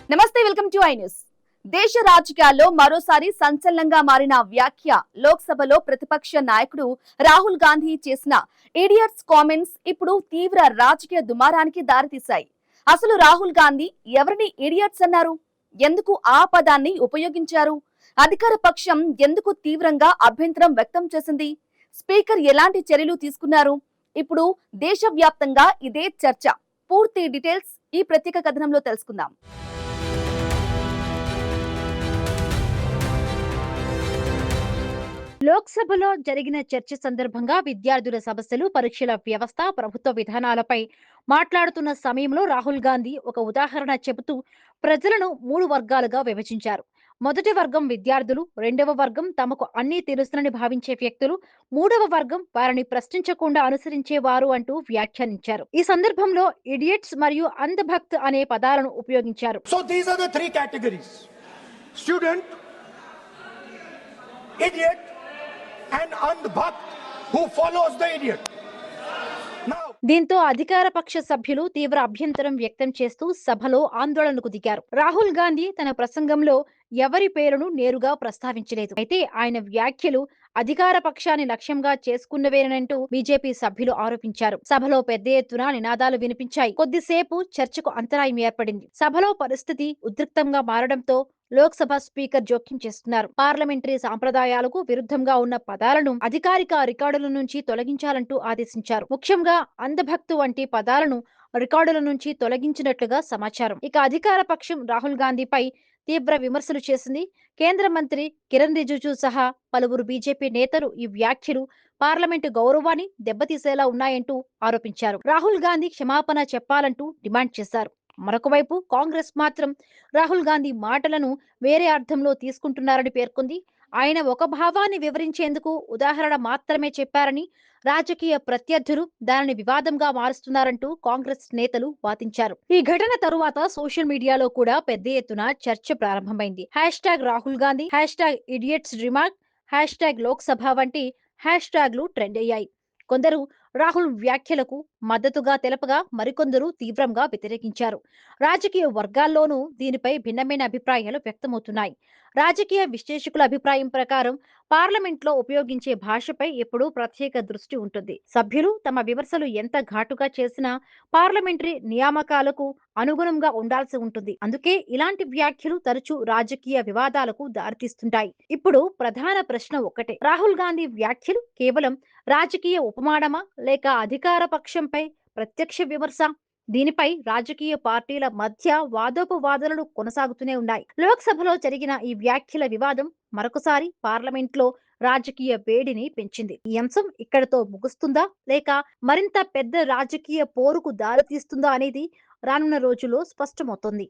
నమస్తే, welcome to I news. దేశ రాజకీయాల్లో మరోసారి సంచలనంగా మారిన వ్యాఖ్య లోక్సభలో ప్రతిపక్ష నాయకుడు రాహుల్ గాంధీ చేసిన ఇడియట్స్ కామెంట్స్ ఇప్పుడు తీవ్ర రాజకీయ దుమారానికి దారితీశాయి. అసలు రాహుల్ గాంధీ ఎవరిని ఇడియట్స్ అన్నారు? ఎందుకు ఆ పదాన్ని ఉపయోగించారు? అధికార పక్షం ఎందుకు తీవ్రంగా అభ్యంతరం వ్యక్తం చేసింది? స్పీకర్ ఎలాంటి చర్యలు తీసుకున్నారు? ఇప్పుడు దేశవ్యాప్తంగా ఇదే చర్చ. పూర్తి డీటెయిల్స్ ఈ ప్రత్యేక కథనంలో తెలుసుకుందాం. లోక్సభలో జరిగిన చర్చ సందర్భంగా విద్యార్థుల సమస్యలు, పరీక్షల వ్యవస్థ, ప్రభుత్వ విధానాలపై మాట్లాడుతున్న సమయంలో రాహుల్ గాంధీ ఒక ఉదాహరణ చెబుతూ ప్రజలను 3 వర్గాలుగా విభజించారు. మొదటి వర్గం విద్యార్థులు, రెండవ వర్గం తమకు అన్నీ తెలుసునని భావించే వ్యక్తులు, మూడవ వర్గం వారిని ప్రశ్నించకుండా అనుసరించేవారు అంటూ వ్యాఖ్యానించారు. ఈ సందర్భంలో ఇడియట్స్ మరియు అంధభక్త్ అనే పదాలను ఉపయోగించారు. So these are the three categories: student, idiot, and andhbhakt who follows the idiot. Now దీంతో అధికార పక్ష సభ్యులు తీవ్ర అభ్యంతరం వ్యక్తం చేస్తూ సభలో ఆందోళనకు దిగారు. రాహుల్ గాంధీ తన ప్రసంగంలో ఎవరి పేరును నేరుగా ప్రస్తావించలేదు. అయితే ఆయన వ్యాఖ్యలు అధికార పక్షాన్ని లక్ష్యంగా చేసుకున్నవేనంటూ బీజేపీ సభ్యులు ఆరోపించారు. సభలో పెద్ద ఎత్తున నినాదాలు వినిపించాయి. కొద్దిసేపు చర్చకు అంతరాయం ఏర్పడింది. సభలో పరిస్థితి ఉద్రిక్తంగా మారడంతో లోక్సభ స్పీకర్ జోక్యం చేస్తున్నారు. పార్లమెంటరీ సాంప్రదాయాలకు విరుద్ధంగా ఉన్న పదాలను అధికారిక రికార్డుల నుంచి తొలగించాలంటూ ఆదేశించారు. ముఖ్యంగా అంధభక్తు వంటి పదాలను రికార్డుల నుంచి తొలగించినట్లుగా సమాచారం. ఇక అధికార పక్షం రాహుల్ గాంధీపై తీవ్ర విమర్శలు చేసింది. కేంద్ర మంత్రి కిరణ్ రిజిజు సహా పలువురు బీజేపీ నేతలు ఈ వ్యాఖ్యలు పార్లమెంటు గౌరవాన్ని దెబ్బతీసేలా ఉన్నాయంటూ ఆరోపించారు. రాహుల్ గాంధీ క్షమాపణ చెప్పాలంటూ డిమాండ్ చేశారు. మరొక వైపు కాంగ్రెస్ మాత్రం రాహుల్ గాంధీ మాటలను వేరే అర్థంలో తీసుకుంటున్నారని పేర్కొంది. ఆయన ఒక భావాన్ని వివరించేందుకు ఉదాహరణ మాత్రమే చెప్పారని, రాజకీయ ప్రత్యర్థులు దానిని వివాదంగా మారుస్తున్నారంటూ కాంగ్రెస్ నేతలు వాదించారు. ఈ ఘటన తరువాత సోషల్ మీడియాలో కూడా పెద్ద ఎత్తున చర్చ ప్రారంభమైంది. #రాహుల్ గాంధీ, #ఇడియట్స్ రిమార్క్, #లోక్సభ వంటి హ్యాష్ ట్యాగ్లు ట్రెండ్ అయ్యాయి. కొందరు రాహుల్ వ్యాఖ్యలకు మద్దతుగా తెలపగా మరికొందరు తీవ్రంగా వ్యతిరేకించారు. రాజకీయ వర్గాల్లోనూ దీనిపై భిన్నమైన అభిప్రాయాలు వ్యక్తమవుతున్నాయి. రాజకీయ విశ్లేషకుల అభిప్రాయం ప్రకారం పార్లమెంట్లో ఉపయోగించే భాషపై ఎప్పుడూ ప్రత్యేక దృష్టి ఉంటుంది. సభ్యులు తమ విమర్శలు ఎంత ఘాటుగా చేసినా పార్లమెంటరీ నియామకాలకు అనుగుణంగా ఉండాల్సి ఉంటుంది. అందుకే ఇలాంటి వ్యాఖ్యలు తరచూ రాజకీయ వివాదాలకు దారితీస్తుంటాయి. ఇప్పుడు ప్రధాన ప్రశ్న ఒక్కటే: రాహుల్ గాంధీ వ్యాఖ్యలు కేవలం రాజకీయ ఉపమానమా, లేక అధికార పక్షంపై ప్రత్యక్ష విమర్శ? దీనిపై రాజకీయ పార్టీల మధ్య వాదోపవాదనలు కొనసాగుతూనే ఉన్నాయి. లోక్సభలో జరిగిన ఈ వ్యాఖ్యల వివాదం మరొకసారి పార్లమెంట్లో రాజకీయ వేడిని పెంచింది. ఈ అంశం ఇక్కడితో ముగుస్తుందా, లేక మరింత పెద్ద రాజకీయ పోరుకు దారితీస్తుందా అనేది రానున్న రోజుల్లో స్పష్టమవుతోంది.